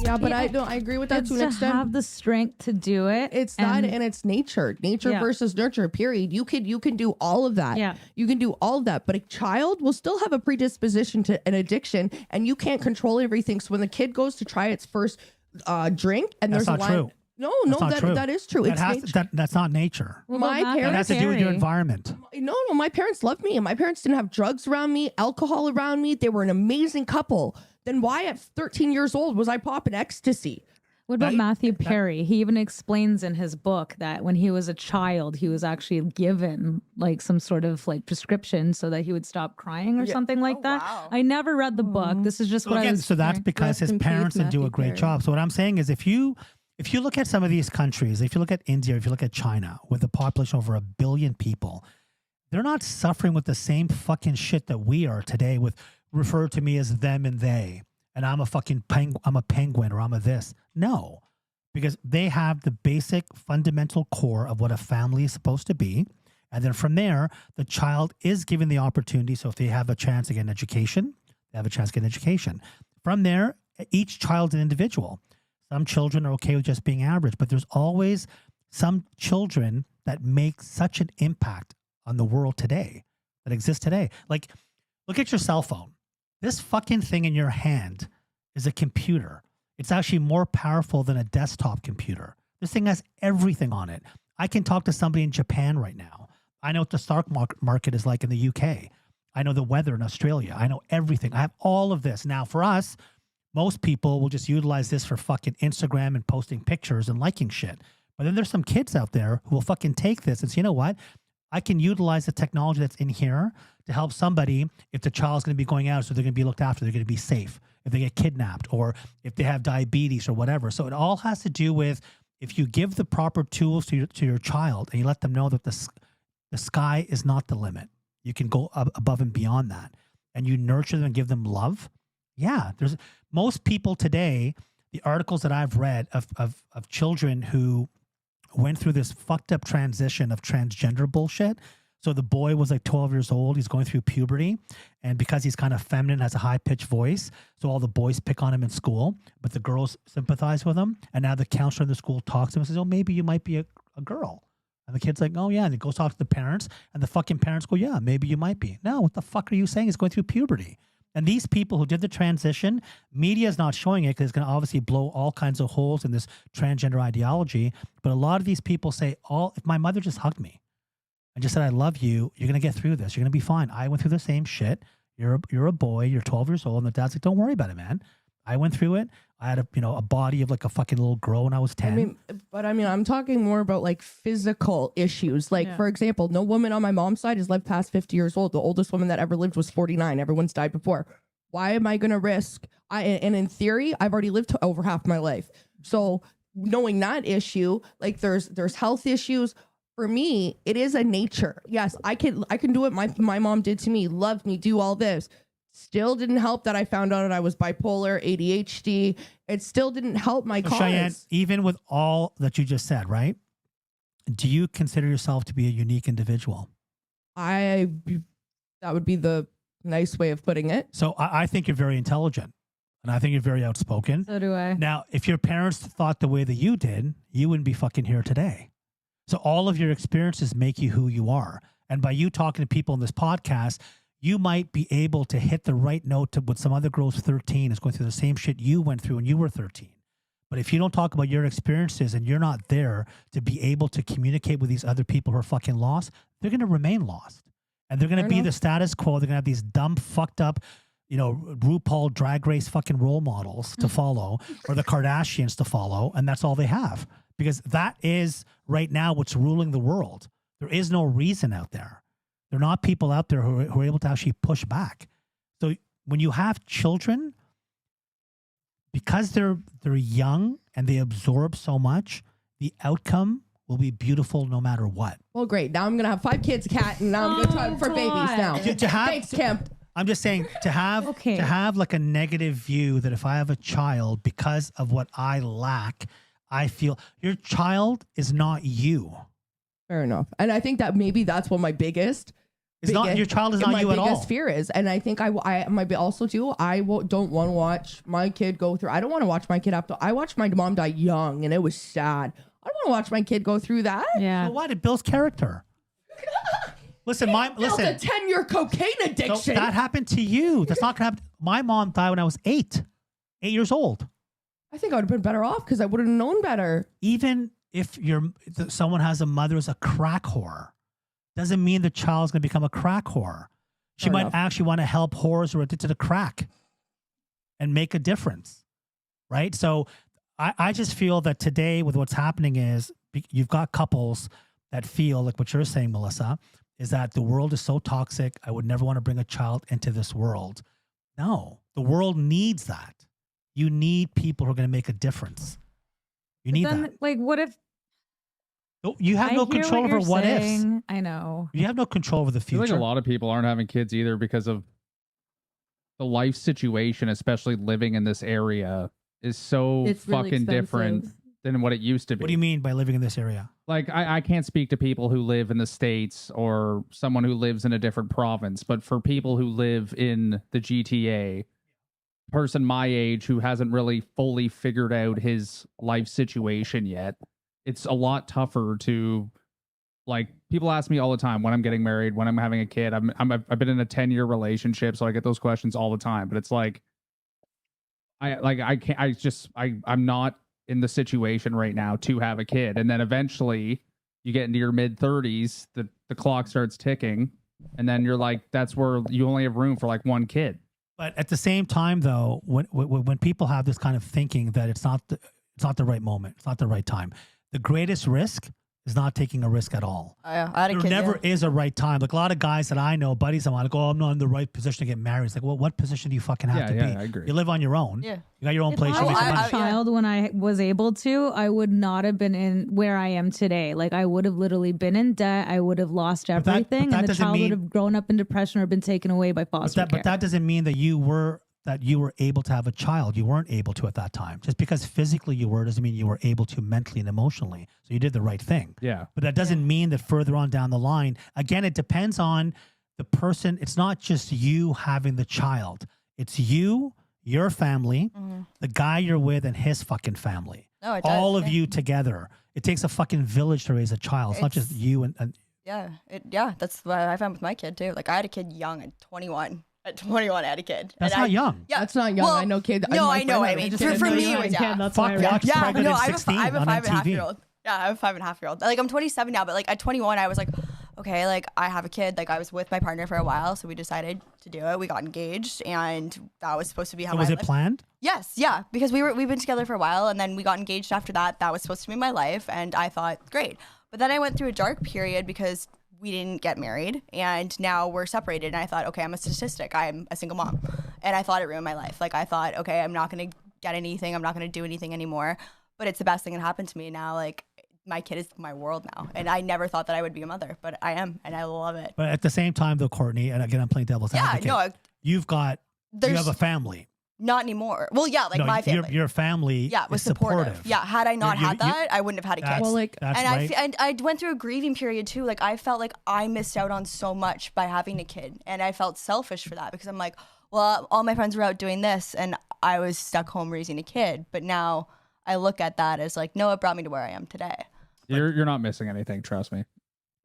Yeah, but I agree with that It's to an to extent. have the strength to do it. It's that, and it's nature Yeah. versus nurture, period. You can do all of that. Yeah. You can do all of that, but a child will still have a predisposition to an addiction, and you can't control everything. So when the kid goes to try its first drink, and That's there's not a line, true. no, That's not true. that is true. It's nature. That's not nature. Well, my but That has to do with your Terry. environment. No, my parents loved me, and my parents didn't have drugs around me, alcohol around me. They were an amazing couple. Then why at 13 years old was I popping ecstasy? What about Right? Matthew Perry? He even explains in his book that when he was a child, he was actually given like some sort of like prescription so that he would stop crying or something like that. wow. I never read the book. This is just what I Again, was. so that's hearing. because Rest his in peace, parents didn't do a Matthew great Perry. job. So what I'm saying is if you look at some of these countries, if you look at India, if you look at China, with a population over 1 billion people, they're not suffering with the same fucking shit that we are today with refer to me as them and they. And I'm a fucking I'm a penguin or I'm a this. No. Because they have the basic fundamental core of what a family is supposed to be. And then from there, the child is given the opportunity. So if they have a chance to get an education, they have a chance to get an education. From there, each child's an individual. Some children are okay with just being average, but there's always some children that make such an impact on the world today, that exists today. Like, look at your cell phone. This fucking thing in your hand is a computer. It's actually more powerful than a desktop computer. This thing has everything on it. I can talk to somebody in Japan right now. I know what the stock market is like in the UK. I know the weather in Australia. I know everything. I have all of this. Now, for us, most people will just utilize this for fucking Instagram and posting pictures and liking shit. But then there's some kids out there who will fucking take this and say, you know what? I can utilize the technology that's in here to help somebody if the child's going to be going out, so they're going to be looked after, they're going to be safe, if they get kidnapped or if they have diabetes or whatever. So it all has to do with if you give the proper tools to your child and you let them know that the sky is not the limit. You can go above and beyond that, and you nurture them and give them love. Yeah, there's most people today, the articles that I've read of children who went through this fucked up transition of transgender bullshit. So the boy was like 12 years old. He's going through puberty. And because he's kind of feminine, has a high pitched voice, so all the boys pick on him in school, but the girls sympathize with him. And now the counselor in the school talks to him and says, oh, maybe you might be a girl. And the kid's like, oh, yeah. And he goes talk to the parents, and the fucking parents go, yeah, maybe you might be. No, what the fuck are you saying? He's going through puberty. And these people who did the transition, media is not showing it because it's going to obviously blow all kinds of holes in this transgender ideology. But a lot of these people say, if my mother just hugged me and just said, I love you, you're going to get through this. You're going to be fine. I went through the same shit. You're a boy. You're 12 years old. And the dad's like, don't worry about it, man. I went through it. I had a body of like a fucking little girl when I was 10. I'm talking more about like physical issues. Like, for example, no woman on my mom's side has lived past 50 years old. The oldest woman that ever lived was 49. Everyone's died before. Why am I going to risk? And in theory, I've already lived over half my life. So knowing that issue, like there's health issues. For me, it is a nature. Yes, I can do it. My mom did to me, loved me, do all this. Still didn't help that I found out that I was bipolar, ADHD. It still didn't help my cause. Cheyenne, even with all that you just said, right? Do you consider yourself to be a unique individual? That would be the nice way of putting it. So I think you're very intelligent, and I think you're very outspoken. So do I. Now, if your parents thought the way that you did, you wouldn't be fucking here today. So all of your experiences make you who you are. And by you talking to people in this podcast, you might be able to hit the right note to what some other girl's 13 is going through the same shit you went through when you were 13. But if you don't talk about your experiences and you're not there to be able to communicate with these other people who are fucking lost, they're going to remain lost. And they're going to be the status quo. They're going to have these dumb, fucked up, RuPaul Drag Race fucking role models to follow, or the Kardashians to follow. And that's all they have. Because that is right now what's ruling the world. There is no reason out there. There are not people out there who are able to actually push back. So when you have children, because they're young and they absorb so much, the outcome will be beautiful no matter what. Well, great. Now I'm going to have 5 kids, Kat, and now I'm going to try for babies now. Thanks, Kim. I'm just saying to have like a negative view that if I have a child because of what I lack, I feel your child is not you. Fair enough. And I think that maybe that's one of my biggest It's not your child is not you at all. My biggest fear is, and I think I might be also too. Don't want to watch my kid go through. I don't want to watch my kid have to. I watched my mom die young, and it was sad. I don't want to watch my kid go through that. Yeah. So what? It builds character. Listen, a 10-year cocaine addiction. So that happened to you. That's not gonna happen. My mom died when I was 8 years old. I think I would have been better off because I would have known better. Even if someone has a mother who's a crack whore, doesn't mean the child's going to become a crack whore. She might actually want to help whores who are addicted to crack and make a difference, right? So I just feel that today with what's happening is you've got couples that feel like what you're saying, Melissa, is that the world is so toxic. I would never want to bring a child into this world. No, the world needs that. You need people who are going to make a difference. You need that. Like, what if you have no control over what ifs? I know. You have no control over the future. I feel like a lot of people aren't having kids either because of the life situation, especially living in this area, is so It's really fucking expensive. different than what it used to be. What do you mean by living in this area? Like, I can't speak to people who live in the States or someone who lives in a different province, but for people who live in the GTA, person my age who hasn't really fully figured out his life situation yet, it's a lot tougher to, like, people ask me all the time when I'm getting married, when I'm having a kid. I've been in a 10-year relationship, so I get those questions all the time. But it's like, I'm not in the situation right now to have a kid. And then eventually you get into your mid 30s, the clock starts ticking, and then you're like, that's where you only have room for like one kid. But at the same time, though, when people have this kind of thinking that it's not the right moment, it's not the right time, the greatest risk is not taking a risk at all. I had a There kid, never is a right time. Like a lot of guys that I know, buddies, I'm like, oh, I'm not in the right position to get married. It's like, well, what position do you fucking have to be? I agree. You live on your own. Yeah. You got your own place. If You I make some was money. a child when I was able to, I would not have been in where I am today. Like, I would have literally been in debt. I would have lost that everything, and the doesn't child mean- would have grown up in depression or been taken away by foster care. But that doesn't mean that you were able to have a child. You weren't able to at that time. Just because physically you were doesn't mean you were able to mentally and emotionally. So you did the right thing. Yeah. But that doesn't mean that further on down the line, again, it depends on the person. It's not just you having the child. It's you, your family, the guy you're with, and his fucking family. No, it does, all of yeah. you together. It takes a fucking village to raise a child. It's not just you and Yeah, that's what I found with my kid too. Like, I had a kid young at 21. At 21, I had a kid. that's And not young. Yeah, That's not young. Well, I know kid. No, my I know. friend I had a mean, kid for at me, 29. it was, yeah. That's Fuck, why I watch watched Yeah, pregnant no, at I have 16 a on 5.5-year-old. Yeah, I have a 5.5-year-old. Like, I'm 27 now, but like at 21, I was like, okay, like I have a kid. Like, I was with my partner for a while, so we decided to do it. We got engaged, and that was supposed to be how So my was it life. planned? Yes, yeah, because we've been together for a while, and then we got engaged after that. That was supposed to be my life, and I thought, great. But then I went through a dark period because we didn't get married, and now we're separated. And I thought, okay, I'm a statistic. I'm a single mom, and I thought it ruined my life. Like, I thought, okay, I'm not gonna get anything. I'm not gonna do anything anymore. But it's the best thing that happened to me now. Like, my kid is my world now, and I never thought that I would be a mother, but I am, and I love it. But at the same time, though, Courtney, and again, I'm playing devil's advocate. You have a family. Not anymore. Well, yeah, like No, my family. Your family was is supportive. Yeah, had I not You- had that, I wouldn't have had a kid. Well, like, that's and right. and I went through a grieving period too. Like, I felt like I missed out on so much by having a kid, and I felt selfish for that because I'm like, well, all my friends were out doing this, and I was stuck home raising a kid. But now I look at that as like, no, it brought me to where I am today. You're not missing anything, trust me.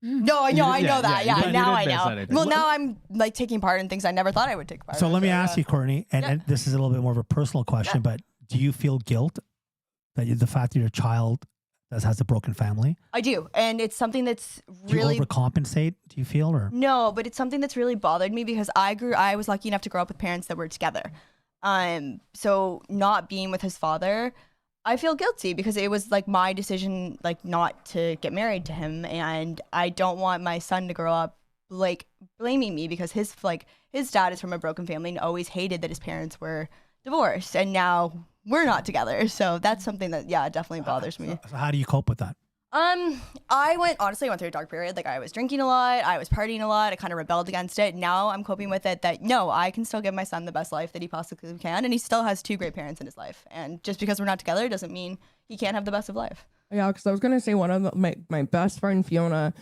No, I know, I know that. you Yeah, didn't now I miss know. anything. Well, now I'm like taking part in things I never thought I would take part. So in. let me ask you, Courtney, and, Yeah. and this is a little bit more of a personal question, but do you feel guilt that the fact that your child has a broken family? I do, and it's something that's Do you really overcompensate? Do you feel or? No, but it's something that's really bothered me because I was lucky enough to grow up with parents that were together. So not being with his father, I feel guilty because it was like my decision, like not to get married to him, and I don't want my son to grow up like blaming me because his dad is from a broken family and always hated that his parents were divorced, and now we're not together. So that's something that definitely bothers me. So how do you cope with that? I went through a dark period. Like, I was drinking a lot, I was partying a lot, I kind of rebelled against it. Now I'm coping with it that no, I can still give my son the best life that he possibly can, and he still has 2 great parents in his life. And just because we're not together doesn't mean he can't have the best of life. Yeah, because I was gonna say one of my best friend Fiona,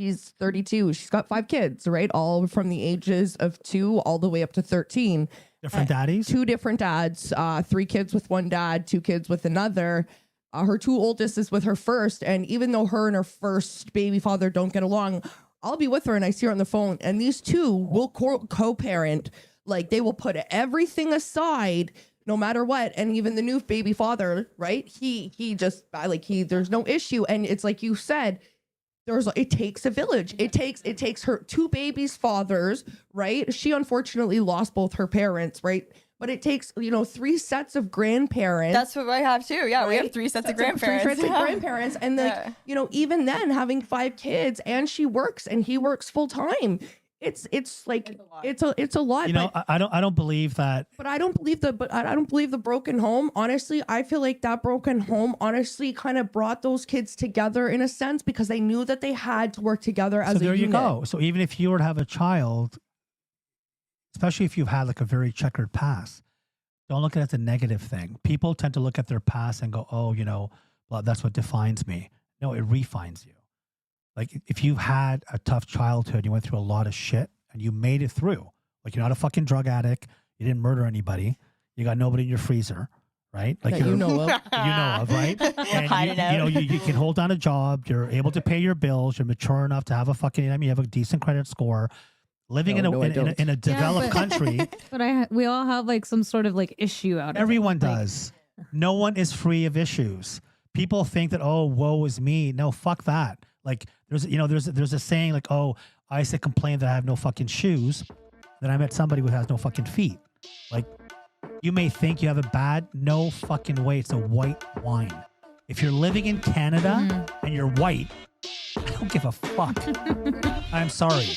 She's 32. She's got 5 kids, right? All from the ages of 2 all the way up to 13. Different daddies? 2 different dads, 3 kids with one dad, 2 kids with another. Her 2 oldest is with her first. And even though her and her first baby father don't get along, I'll be with her and I see her on the phone. And these 2 will co-parent. Like, they will put everything aside no matter what. And even the new baby father, right? He just, there's no issue. And it's like you said, it takes a village. It takes her 2 babies' fathers, right? She unfortunately lost both her parents, right? But it takes, 3 sets of grandparents. That's what I have too. Yeah, right? We have 3 sets of grandparents. 3 sets of grandparents. And like, even then having 5 kids and she works and he works full time. It's like it's a lot. I don't believe that. But I don't believe the broken home. Honestly, I feel like that broken home honestly kind of brought those kids together in a sense because they knew that they had to work together as a unit. So there you go. So even if you were to have a child, especially if you've had like a very checkered past, don't look at it as a negative thing. People tend to look at their past and go, oh, well, that's what defines me. No, it refines you. Like if you had a tough childhood, you went through a lot of shit and you made it through. Like you're not a fucking drug addict. You didn't murder anybody. You got nobody in your freezer, right? Like that you know of. Right? And you can hold down a job. You're able to pay your bills. You're mature enough to have a fucking, you have a decent credit score. Living in a developed country. But we all have like some sort of like issue out of it. Everyone does. No one is free of issues. People think that, oh, woe is me. No, fuck that. Like there's a saying like, oh, I used to complain that I have no fucking shoes. Then I met somebody who has no fucking feet. Like you may think you have it bad. No fucking way. It's a white wine. If you're living in Canada and you're white, I don't give a fuck. I'm sorry.